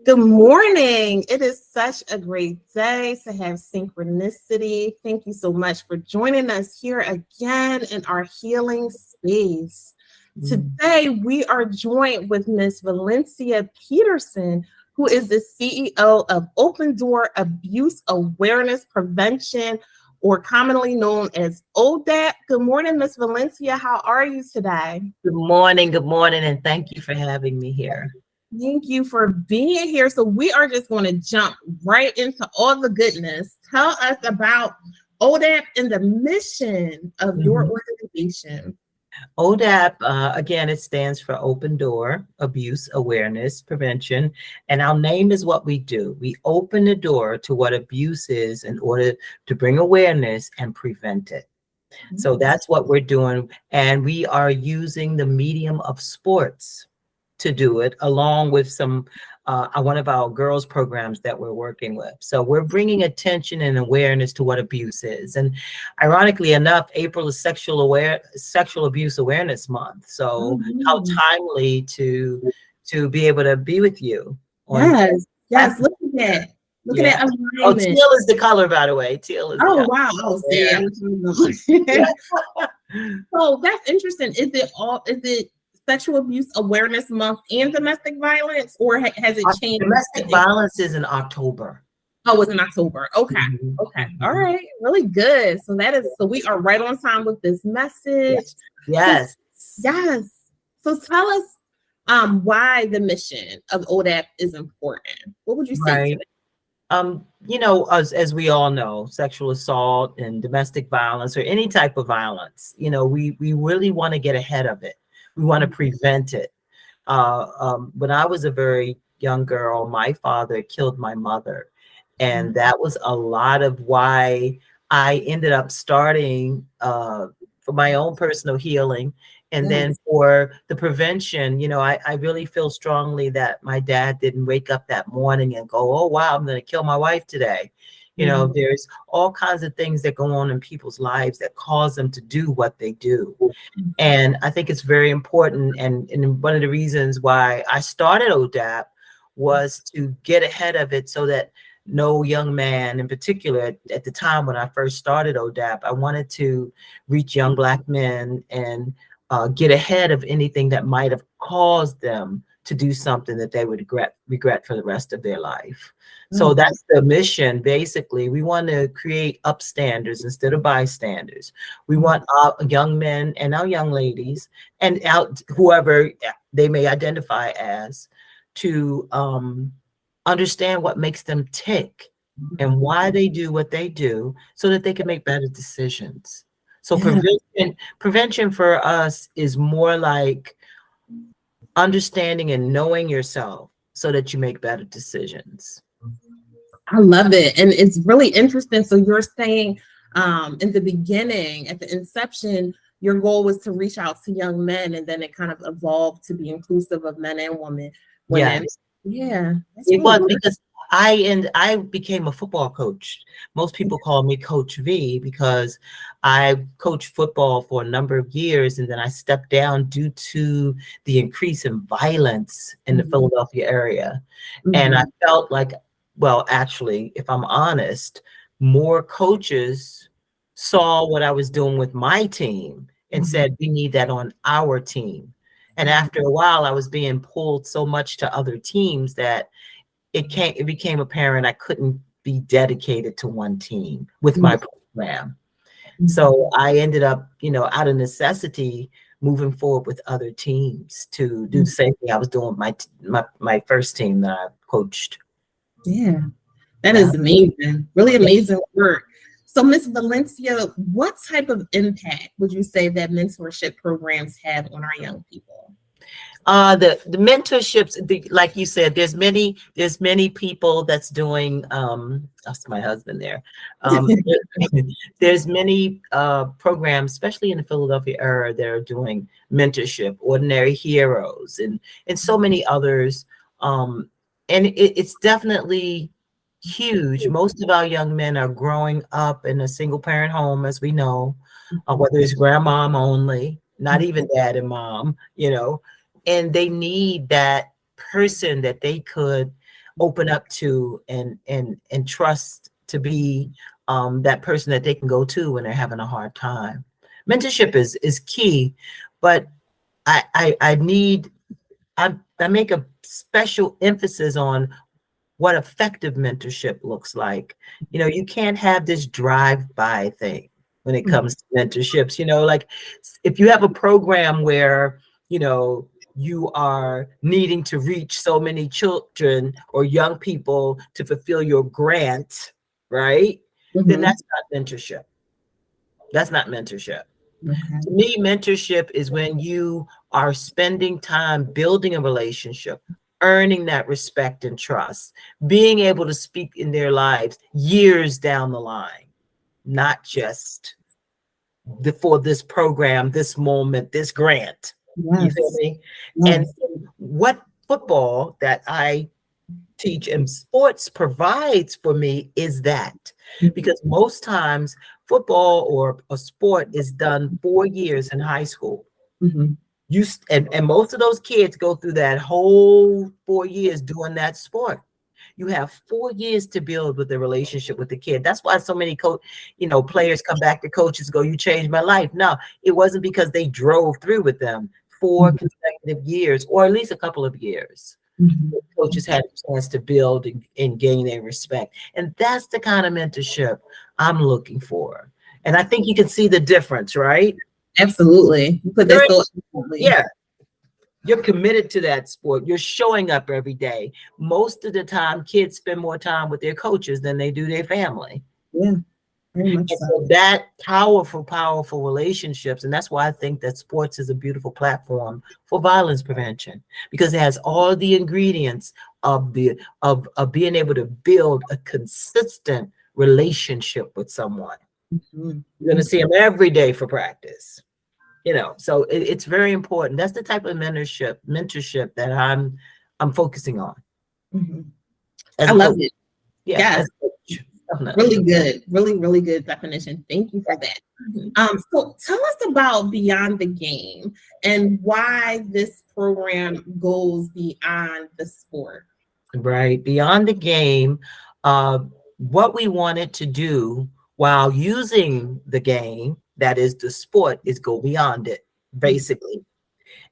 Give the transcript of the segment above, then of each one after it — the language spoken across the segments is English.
Good morning. It is such a great day to have synchronicity. Thank you so much for joining us here again in our healing space. Today, we are joined with Miss Valencia Peterson, who is the CEO of Open Door Abuse Awareness Prevention, or commonly known as ODAAP. Good morning, Miss Valencia. How are you today? Good morning, and thank you for having me here. Thank you for being here. So we are just going to jump right into all the goodness. Tell us about ODAAP and the mission of your organization. ODAAP, again, it stands for Open Door Abuse Awareness Prevention. And our name is what we do. We open the door to what abuse is in order to bring awareness and prevent it. So that's what we're doing. And we are using the medium of sports to do it, along with some one of our girls programs that we're working with. So we're bringing attention and awareness to what abuse is. And ironically enough, April is Sexual Abuse Awareness Month. So how timely to be able to be with you. Yes, look at that. Look at that alignment. Oh, teal is the color, by the way. Teal is wow. Oh, see, So that's interesting. Is it Sexual Abuse Awareness Month and domestic violence, or has it changed? Domestic violence is in October. Oh, it's in October. Okay. Okay. All right. Really good. So we are right on time with this message. Yes. So tell us why the mission of ODAAP is important. What would you say to that? As we all know, sexual assault and domestic violence or any type of violence, we really want to get ahead of it. We want to prevent it. When I was a very young girl, my father killed my mother. And that was a lot of why I ended up starting for my own personal healing. And then for the prevention, I really feel strongly that my dad didn't wake up that morning and go, oh, wow, I'm going to kill my wife today. There's all kinds of things that go on in people's lives that cause them to do what they do. And I think it's very important. And one of the reasons why I started ODAAP was to get ahead of it so that no young man in particular, at the time when I first started ODAAP, I wanted to reach young Black men and get ahead of anything that might have caused them to do something that they would regret for the rest of their life. So that's the mission. Basically, we want to create upstanders instead of bystanders. We want our young men and our young ladies and whoever they may identify as to understand what makes them tick and why they do what they do so that they can make better decisions. So prevention for us is more like understanding and knowing yourself so that you make better decisions. I love it. And it's really interesting. So you're saying in the beginning, at the inception, your goal was to reach out to young men, and then it kind of evolved to be inclusive of men and women. It was because I became a football coach. Most people call me Coach V because I coached football for a number of years, and then I stepped down due to the increase in violence in the Philadelphia area. And I felt like, well, actually, if I'm honest, more coaches saw what I was doing with my team and said, we need that on our team. And after a while, I was being pulled so much to other teams that it became apparent I couldn't be dedicated to one team with my program. So I ended up, out of necessity, moving forward with other teams to do the same thing I was doing with my first team that I coached. Yeah, that is amazing. Really amazing work. So Ms. Valencia, what type of impact would you say that mentorship programs have on our young people? The mentorships, like you said, there's many people that's doing, that's my husband there. There's many programs, especially in the Philadelphia area, that are doing mentorship, Ordinary Heroes, and so many others. And it's definitely huge. Most of our young men are growing up in a single parent home, as we know, whether it's grandmom only, not even dad and mom, and they need that person that they could open up to and trust to be that person that they can go to when they're having a hard time. Mentorship is key, but I need I make a special emphasis on what effective mentorship looks like. You know, you can't have this drive-by thing when it comes to mentorships. You know, like if you have a program where, you know, you are needing to reach so many children or young people to fulfill your grant, right? Then that's not mentorship. That's not mentorship. Okay. To me, mentorship is when you are spending time building a relationship, earning that respect and trust, being able to speak in their lives years down the line, not just for this program, this moment, this grant. Yes. You feel me? Yes. And what football that I teach and sports provides for me is that, because most times football or a sport is done 4 years in high school. And most of those kids go through that whole 4 years doing that sport. You have 4 years to build with the relationship with the kid. That's why so many players come back to coaches and go, "You changed my life." No, it wasn't because they drove through with them 4 consecutive years, or at least a couple of years. Coaches had a chance to build and gain their respect. And that's the kind of mentorship I'm looking for. And I think you can see the difference, right? Absolutely. You put that so absolutely. Yeah. You're committed to that sport. You're showing up every day. Most of the time, kids spend more time with their coaches than they do their family. Yeah. Very much and so that powerful relationships. And that's why I think that sports is a beautiful platform for violence prevention, because it has all the ingredients of being able to build a consistent relationship with someone. You're going to see them every day for practice. You know, so it's very important. That's the type of mentorship that I'm focusing on. I love it. Yeah. Yes. Really good. Really good definition. Thank you for that. So tell us about Beyond the Game and why this program goes beyond the sport. Right. Beyond the game, what we wanted to do while using the game, that is the sport, is go beyond it, basically.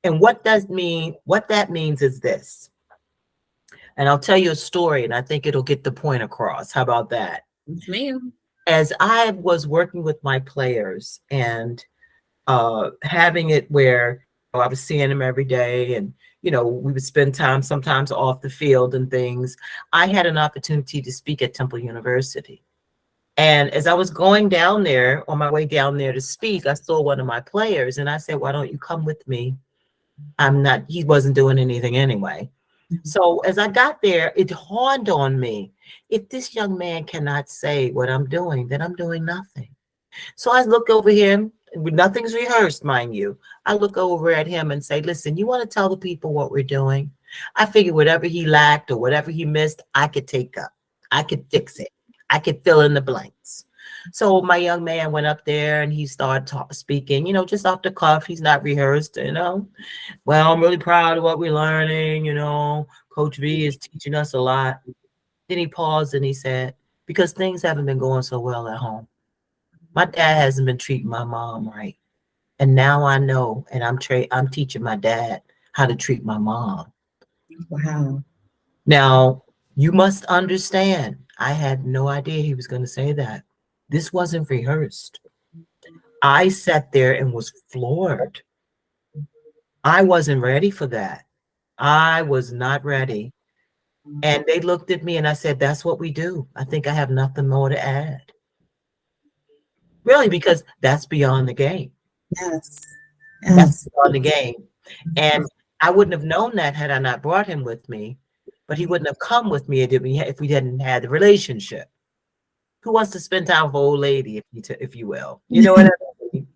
And what that means is this. And I'll tell you a story, and I think it'll get the point across. How about that? Yes, ma'am. As I was working with my players and having it where I was seeing them every day, and we would spend time sometimes off the field and things, I had an opportunity to speak at Temple University. And as I was going down there, on my way down there to speak, I saw one of my players, and I said, "Why don't you come with me?" He wasn't doing anything anyway. So as I got there, it dawned on me, if this young man cannot say what I'm doing, then I'm doing nothing. So I look over him, nothing's rehearsed, mind you. I look over at him and say, "Listen, you want to tell the people what we're doing?" I figured whatever he lacked or whatever he missed, I could take up. I could fix it. I could fill in the blanks. So my young man went up there and he started speaking, just off the cuff. He's not rehearsed, "Well, I'm really proud of what we're learning. Coach V is teaching us a lot." Then he paused and he said, "Because things haven't been going so well at home. My dad hasn't been treating my mom right. And now I know, and I'm teaching my dad how to treat my mom." Wow. Now, you must understand, I had no idea he was going to say that. This wasn't rehearsed. I sat there and was floored. I wasn't ready for that. I was not ready. And they looked at me and I said, "That's what we do. I think I have nothing more to add." Really, because that's beyond the game. Yes. That's beyond the game. And I wouldn't have known that had I not brought him with me, but he wouldn't have come with me if we hadn't had the relationship. Who wants to spend time with an old lady, if you will? You know what I mean?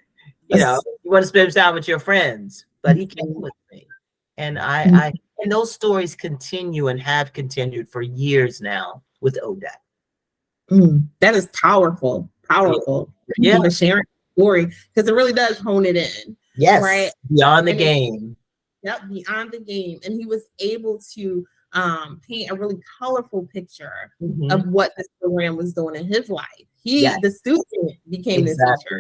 You want to spend time with your friends, but he came with me. And and those stories continue and have continued for years now with ODAAP. That is powerful. Powerful. Yeah. Thank you for sharing the story, because it really does hone it in. Yes. Right. Beyond the game. Yep, beyond the game. And he was able to paint a really colorful picture Mhm. of what this program was doing in his life. Yes, The student became the teacher. exactly.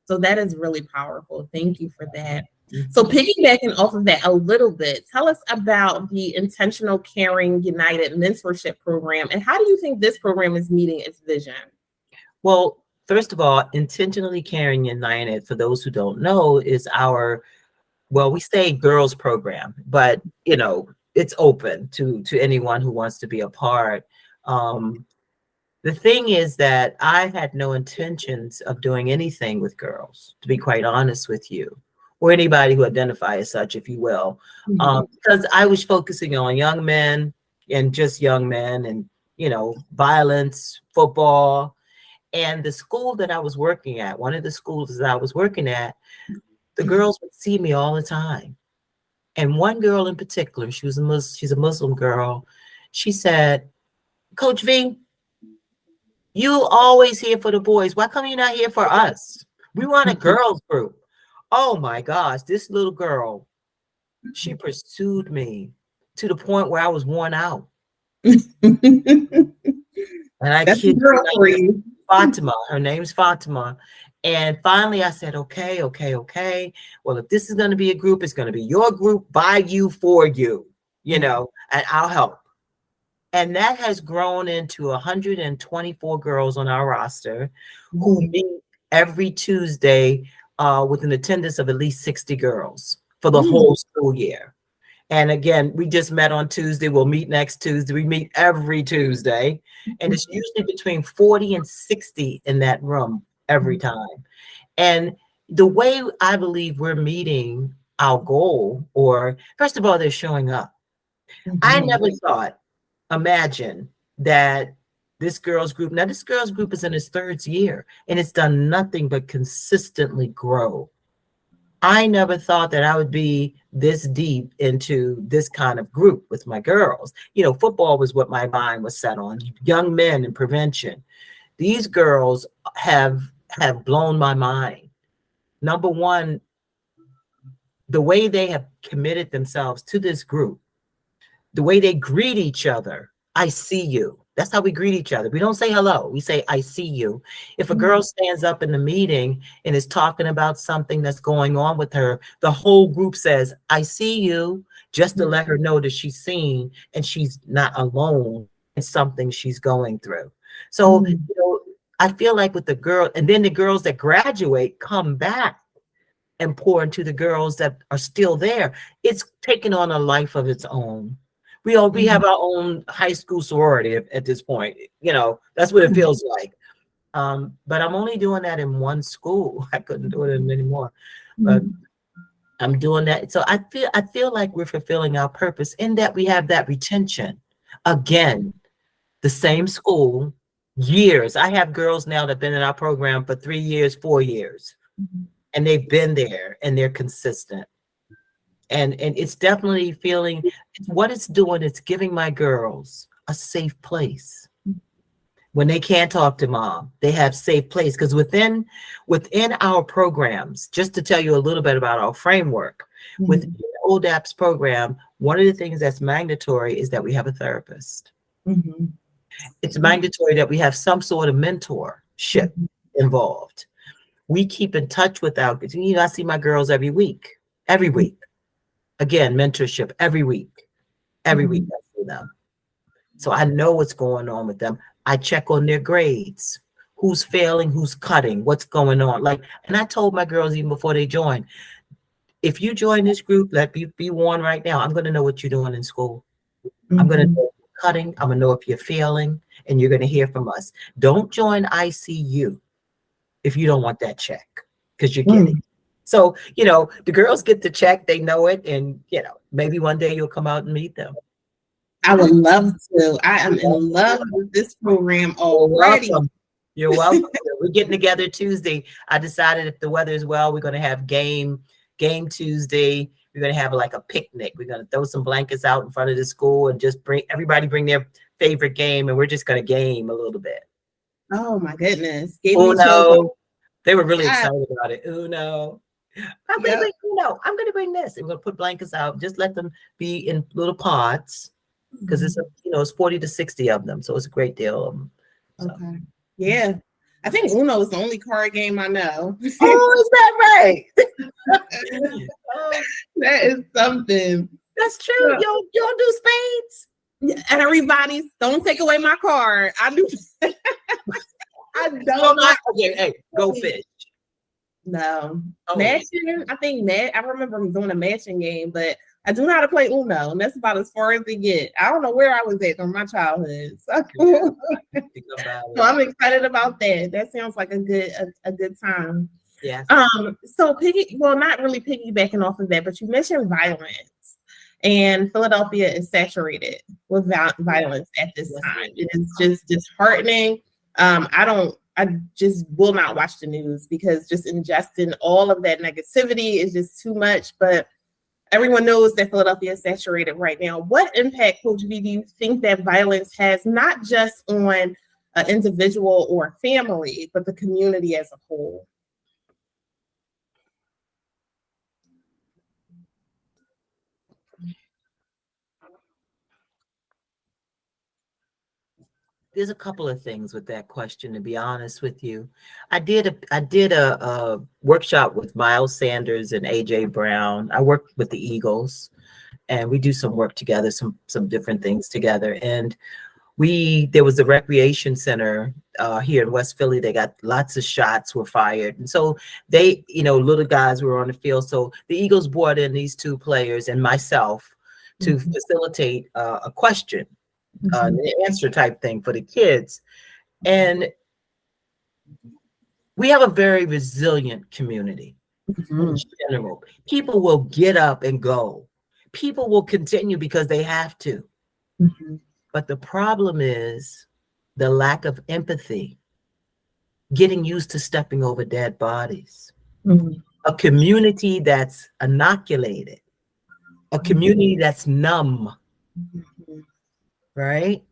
So that is really powerful. Thank you for that. So Mhm. piggybacking off of that a little bit, tell us about the Intentional Caring United Mentorship Program, and how do you think this program is meeting its vision? Well, first of all, Intentionally Caring United, for those who don't know, is our, well, we say girls program, but it's open to anyone who wants to be a part. Um, the thing is that I had no intentions of doing anything with girls, to be quite honest with you, or anybody who identify as such, if you will, Mhm. because I was focusing on young men and just young men and, violence, football. And the school that I was working at, one of the schools that I was working at, the girls would see me all the time. And one girl in particular, she's a Muslim girl. She said, "Coach V, you always here for the boys. Why come you not here for us? We want a girls group." Oh my gosh, this little girl, she pursued me to the point where I was worn out. And I That's the kid you girl for not, you. Fatima, her name's Fatima. And finally I said, okay, okay, okay. Well, if this is going to be a group, it's going to be your group, by you, for you, and I'll help. And that has grown into 124 girls on our roster who meet every Tuesday with an attendance of at least 60 girls for the whole school year. And again, we just met on Tuesday. We'll meet next Tuesday. We meet every Tuesday. And it's usually between 40 and 60 in that room every time. And the way I believe we're meeting our goal, or first of all, they're showing up. I never thought, imagine that this girls group is in its third year and it's done nothing but consistently grow. I never thought that I would be this deep into this kind of group with my girls. Football was what my mind was set on, young men and prevention. These girls have blown my mind. Number one, the way they have committed themselves to this group, the way they greet each other. "I see you." That's how we greet each other. We don't say hello. We say, "I see you." If a girl stands up in the meeting and is talking about something that's going on with her, the whole group says, "I see you," just to let her know that she's seen and she's not alone in something she's going through. So, I feel like with the girl, and then the girls that graduate come back and pour into the girls that are still there. It's taken on a life of its own. We have our own high school sorority at this point. That's what it feels like. But I'm only doing that in one school. I couldn't do it in many more. But I'm doing that. So I feel like we're fulfilling our purpose in that we have that retention. Again, the same school, years. I have girls now that have been in our program for 3 years, 4 years, and they've been there and they're consistent. And it's definitely feeling, what it's doing, it's giving my girls a safe place. When they can't talk to mom, they have safe place. Because within our programs, just to tell you a little bit about our framework, within ODAAP's program, one of the things that's mandatory is that we have a therapist. It's mandatory that we have some sort of mentorship involved. We keep in touch with our, I see my girls every week. Again, mentorship every week. Every week I see them. So I know what's going on with them. I check on their grades. Who's failing, who's cutting, what's going on. And I told my girls even before they joined, if you join this group, let me be warned right now, I'm going to know what you're doing in school. I'm going to know if you're cutting. I'm going to know if you're failing, and you're going to hear from us. Don't join ICU if you don't want that check, because you're getting. So, the girls get the check, they know it, and, maybe one day you'll come out and meet them. I would love to. I am in love with this program already. You're welcome. We're getting together Tuesday. I decided if the weather is well, we're going to have game Tuesday. We're going to have like a picnic. We're going to throw some blankets out in front of the school and just bring their favorite game, and we're just going to game a little bit. Oh my goodness. Uno. They were really excited about it. Uno. I'm going to bring, I'm going to bring this. And we're going to put blankets out. Just let them be in little pods because it's, it's 40 to 60 of them. So it's a great deal of them. So. Okay. Yeah. I think Uno is the only card game I know. Oh, is that right? That is something. That's true. Yeah. Y'all do spades? Yeah, and everybody's, don't take away my card. I do. I don't. Okay, hey, go fish. No. Matching, I think I remember doing a matching game, but I do know how to play Uno, and that's about as far as it get. I don't know where I was at from my childhood. So, so I'm excited about that. That sounds like a good time. Yeah. So not really piggybacking off of that, but you mentioned violence, and Philadelphia is saturated with violence at this time. It is just disheartening. I just will not watch the news because just ingesting all of that negativity is just too much. But everyone knows that Philadelphia is saturated right now. What impact, Coach V, do you think that violence has, not just on an individual or family, but the community as a whole? There's a couple of things with that question, to be honest with you. I did a workshop with Miles Sanders and AJ Brown. I worked with the Eagles, and we do some work together, some different things together. And there was a recreation center here in West Philly. They got lots of shots were fired, and so they, little guys were on the field. So the Eagles brought in these two players and myself to facilitate a question. An answer type thing for the kids. And we have a very resilient community in general. People will get up and go. People will continue because they have to. But the problem is the lack of empathy, getting used to stepping over dead bodies. A community that's inoculated, a community that's numb. Right?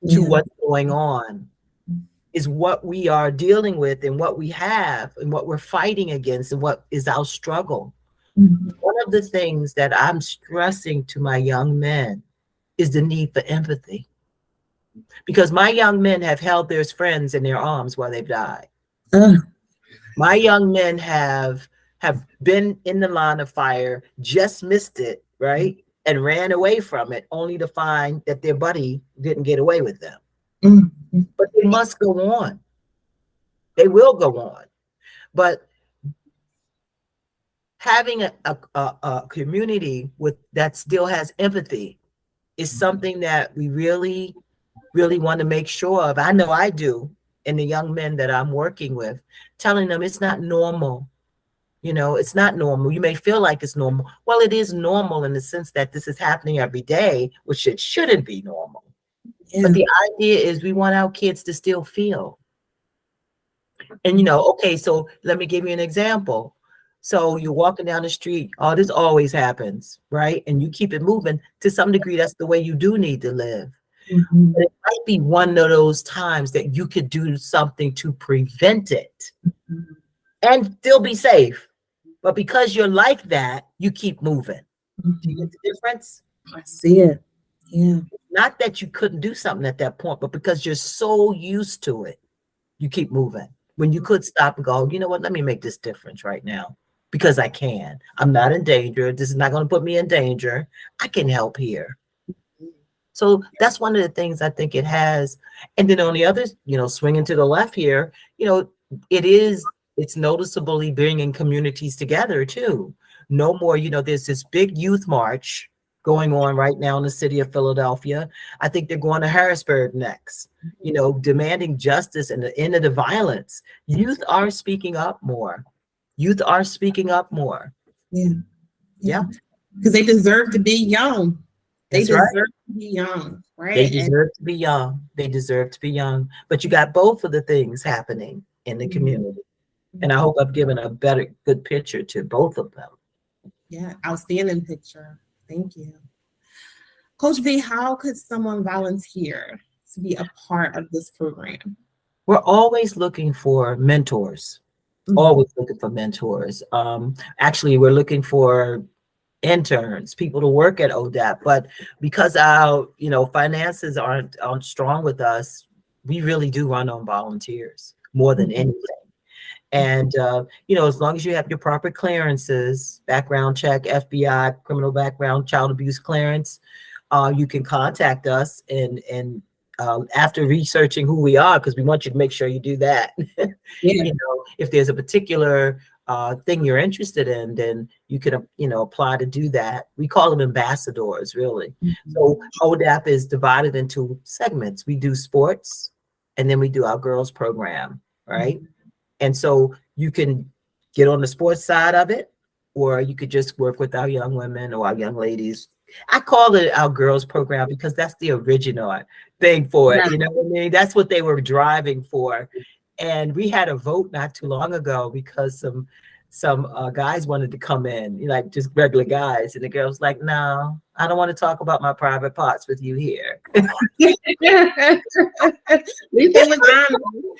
To what's going on is what we are dealing with and what we have and what we're fighting against and what is our struggle. One of the things that I'm stressing to my young men is the need for empathy, because my young men have held their friends in their arms while they've died. My young men have been in the line of fire, just missed it, right? And ran away from it, only to find that their buddy didn't get away with them. But they must go on. They will go on. But having a community that still has empathy is something that we really, really want to make sure of. I know I do, and the young men that I'm working with, telling them it's not normal. It's not normal. You may feel like it's normal. Well, it is normal in the sense that this is happening every day, which it shouldn't be normal. But the idea is we want our kids to still feel. And, okay, so let me give you an example. So you're walking down the street. Oh, this always happens, right? And you keep it moving. To some degree, that's the way you do need to live. But it might be one of those times that you could do something to prevent it and still be safe. But because you're like that, you keep moving. Do you get the difference? I see it. Yeah. Not that you couldn't do something at that point, but because you're so used to it, you keep moving. When you could stop and go, you know what, let me make this difference right now because I can. I'm not in danger. This is not going to put me in danger. I can help here. So that's one of the things I think it has. And then on the other, swinging to the left here, it's noticeably bringing communities together too. No more, there's this big youth march going on right now in the city of Philadelphia. I think they're going to Harrisburg next, demanding justice and the end of the violence. Youth are speaking up more. Yeah. Because they deserve to be young. They deserve to be young, right? They deserve to be young. They deserve to be young. But you got both of the things happening in the community. And I hope I've given a good picture to both of them. Yeah, outstanding picture. Thank you. Coach V, how could someone volunteer to be a part of this program? We're always looking for mentors. Always looking for mentors. Actually, we're looking for interns, people to work at ODAAP, but because our, finances aren't strong with us, we really do run on volunteers more than anything. And, as long as you have your proper clearances, background check, FBI, criminal background, child abuse clearance, you can contact us and after researching who we are, because we want you to make sure you do that. Yeah. If there's a particular thing you're interested in, then you could, apply to do that. We call them ambassadors, really. So ODAAP is divided into segments. We do sports, and then we do our girls program, right? And so you can get on the sports side of it, or you could just work with our young women or our young ladies. I call it our girls program because that's the original thing for it. You know what I mean? That's what they were driving for. And we had a vote not too long ago because some guys wanted to come in, like just regular guys. And the girl's like, no, I don't want to talk about my private parts with you here.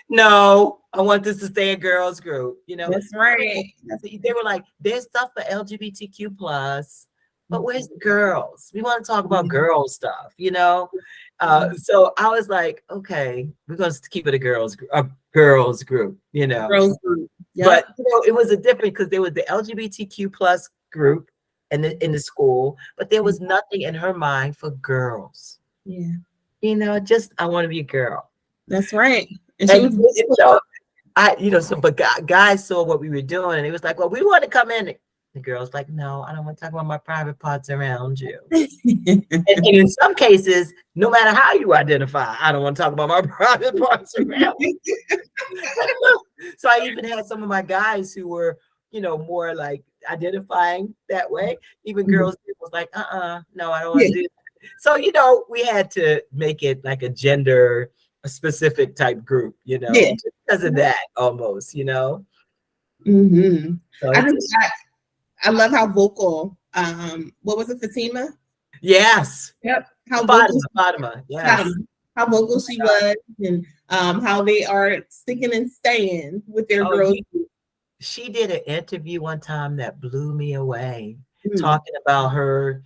No, I want this to stay a girls group, That's right. They were like, there's stuff for LGBTQ plus, but where's the girls? We want to talk about girl stuff, So I was like, okay, we're going to keep it a girls group, Girls group. Girls group. Yep. But it was a different, because there was the LGBTQ plus group in the school, but there was nothing in her mind for girls. Yeah. Just I want to be a girl. That's right. And but guys saw what we were doing, and it was like, well, we want to come in. The girl's like, no, I don't want to talk about my private parts around you. and in some cases, no matter how you identify, I don't want to talk about my private parts around you. So I even had some of my guys who were, more like identifying that way. Even girls was like, no, I don't want to do that. So, we had to make it like a gender specific type group, just because of that almost, So I love how vocal. What was it, Fatima? Yes. Yep. How Fatima. Yes. How vocal she was, and how they are sticking and staying with their girls. She did an interview one time that blew me away, talking about her,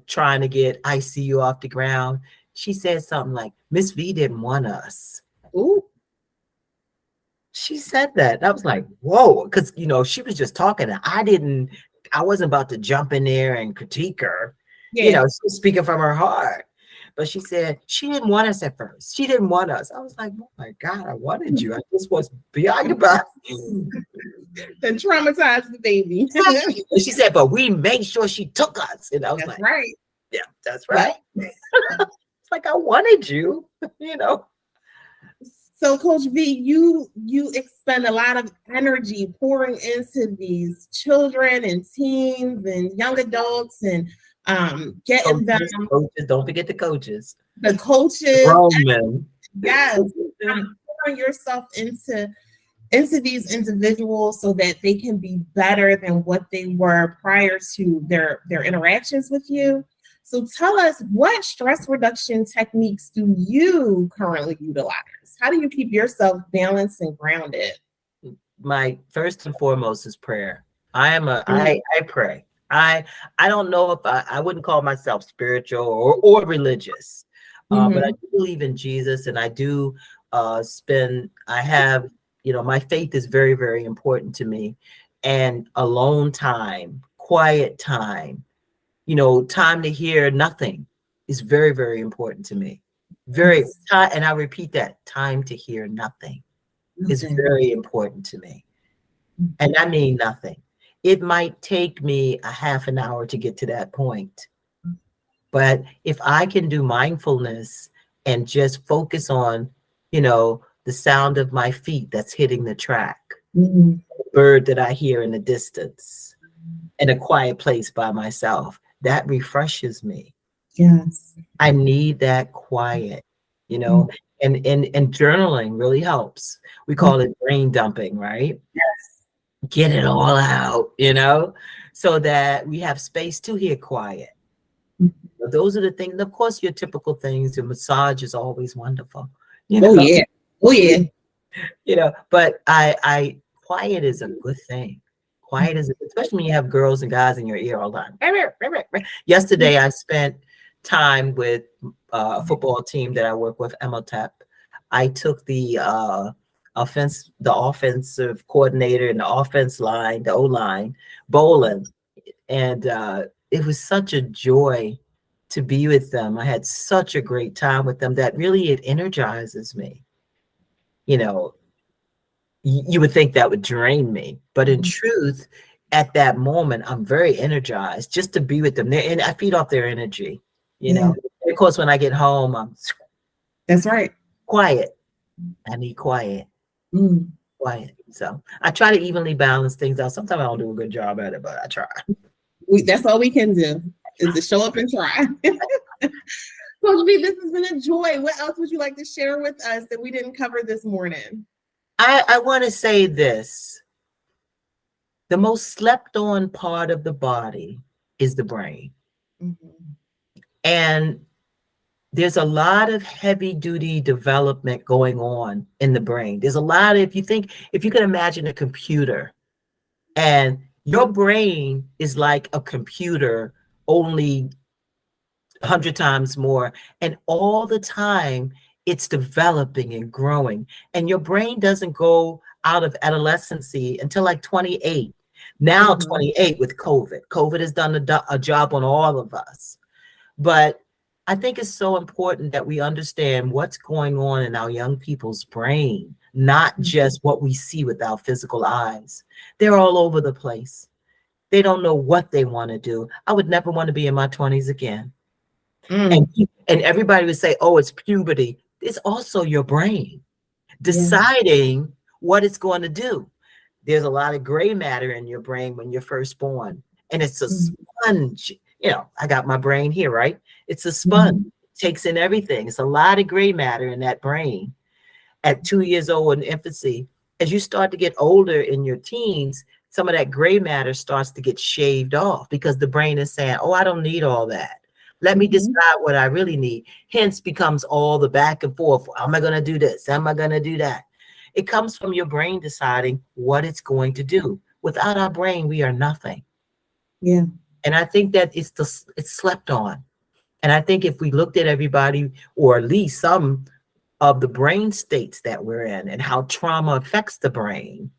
trying to get ICU off the ground. She said something like, Miss V didn't want us. Ooh. She said that. I was like, whoa, because, she was just talking. And I wasn't about to jump in there and critique her. She was speaking from her heart. But she said she didn't want us at first. She didn't want us. I was like, oh my God, I wanted you. I just was beyond about and traumatized the baby. And she said, but we made sure she took us. And I was like, right. Yeah, that's right. It's like, I wanted you, So Coach V, you expend a lot of energy pouring into these children and teens and young adults and getting them. Coaches, don't forget the coaches. The coaches. Grown men. Yes. Pouring yourself into these individuals so that they can be better than what they were prior to their interactions with you. So tell us, what stress reduction techniques do you currently utilize? How do you keep yourself balanced and grounded? My first and foremost is prayer. I pray. I don't know if I wouldn't call myself spiritual or religious, but I do believe in Jesus, and I do my faith is very, very important to me, and alone time, quiet time, time to hear nothing is very, very important to me. And I repeat that, time to hear nothing is very important to me. And I mean nothing. It might take me a half an hour to get to that point. But if I can do mindfulness and just focus on, the sound of my feet that's hitting the track, the bird that I hear in the distance, in a quiet place by myself, that refreshes me. Yes. I need that quiet, and journaling really helps. We call it brain dumping, right? Yes. Get it all out, so that we have space to hear quiet. Those are the things. Of course, your typical things. Your massage is always wonderful. Oh yeah. But I quiet is a good thing. Quiet is, especially when you have girls and guys in your ear all the time. Yesterday, I spent time with a football team that I work with, MOTEP. I took the offensive coordinator and the offense line, the O-line, bowling. And it was such a joy to be with them. I had such a great time with them that really it energizes me. You know, you would think that would drain me, but in truth, at that moment, I'm very energized just to be with them. And I feed off their energy, you know. And of course, when I get home, I'm That's right. Quiet. I need quiet. Quiet. So I try to evenly balance things out. Sometimes I don't do a good job at it, but I try. That's all we can do is to show up and try. Coach V, this has been a joy. What else would you like to share with us that we didn't cover this morning? I want to say this. The most slept on part of the body is the brain. And there's a lot of heavy duty development going on in the brain. There's a lot of, if you can imagine a computer, and your brain is like a computer, only 100 times more. And all the time it's developing and growing. And your brain doesn't go out of adolescency until like 28. Now 28 with COVID. COVID has done a job on all of us. But I think it's so important that we understand what's going on in our young people's brain, not just what we see with our physical eyes. They're all over the place. They don't know what they want to do. I would never want to be in my 20s again. And everybody would say, oh, it's puberty. It's also your brain deciding what it's going to do. There's a lot of gray matter in your brain when you're first born. And it's a sponge. You know, I got my brain here, right? It's a sponge. It takes in everything. It's a lot of gray matter in that brain. At 2 years old in infancy, as you start to get older in your teens, some of that gray matter starts to get shaved off because the brain is saying, oh, I don't need all that. Let me decide what I really need. Hence becomes all the back and forth. Am I going to do this? Am I going to do that? It comes from your brain deciding what it's going to do. Without our brain, we are nothing. Yeah. And I think that it's slept on. And I think if we looked at everybody, or at least some of the brain states that we're in and how trauma affects the brain,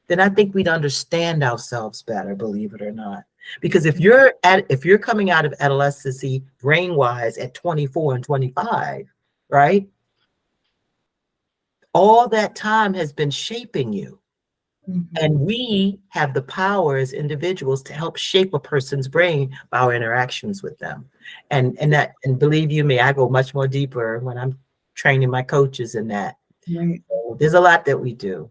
then I think we'd understand ourselves better, believe it or not. Because if you're coming out of adolescence brain-wise at 24 and 25, right? All that time has been shaping you. And we have the power as individuals to help shape a person's brain by our interactions with them. And believe you me, I go much more deeper when I'm training my coaches in that. Right. So there's a lot that we do.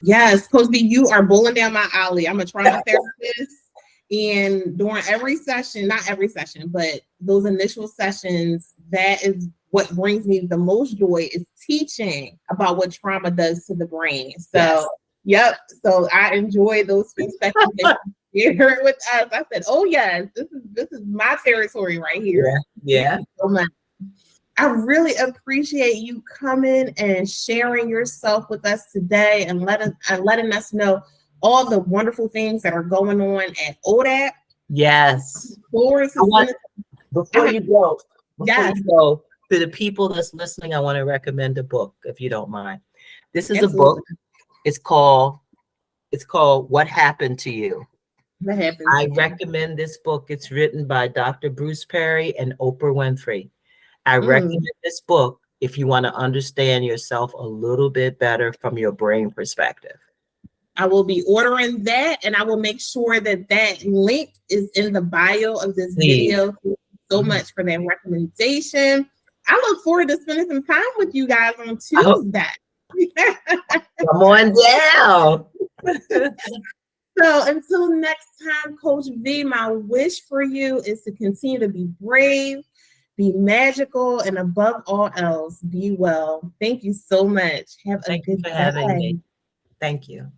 Yes, Coach B, you are bowling down my alley. I'm a trauma therapist. And during every session, not every session, but those initial sessions, that is what brings me the most joy, is teaching about what trauma does to the brain. So, yep. So I enjoy those few sessions that you shared with us. I said, oh yes, this is my territory right here. Yeah. Thank you so much. I really appreciate you coming and sharing yourself with us today and letting us know all the wonderful things that are going on at ODAAP. Yes. Before you go, to the people that's listening, I want to recommend a book, if you don't mind. This is a book. It's called What Happened to You. I recommend this book. It's written by Dr. Bruce Perry and Oprah Winfrey. I recommend this book if you want to understand yourself a little bit better from your brain perspective. I will be ordering that, and I will make sure that link is in the bio of this video. Thank you so much for that recommendation. I look forward to spending some time with you guys on Tuesday. Come on down. So until next time, Coach V, my wish for you is to continue to be brave, be magical, and above all else, be well. Thank you so much. Have a good day. Thank you for having me. Thank you.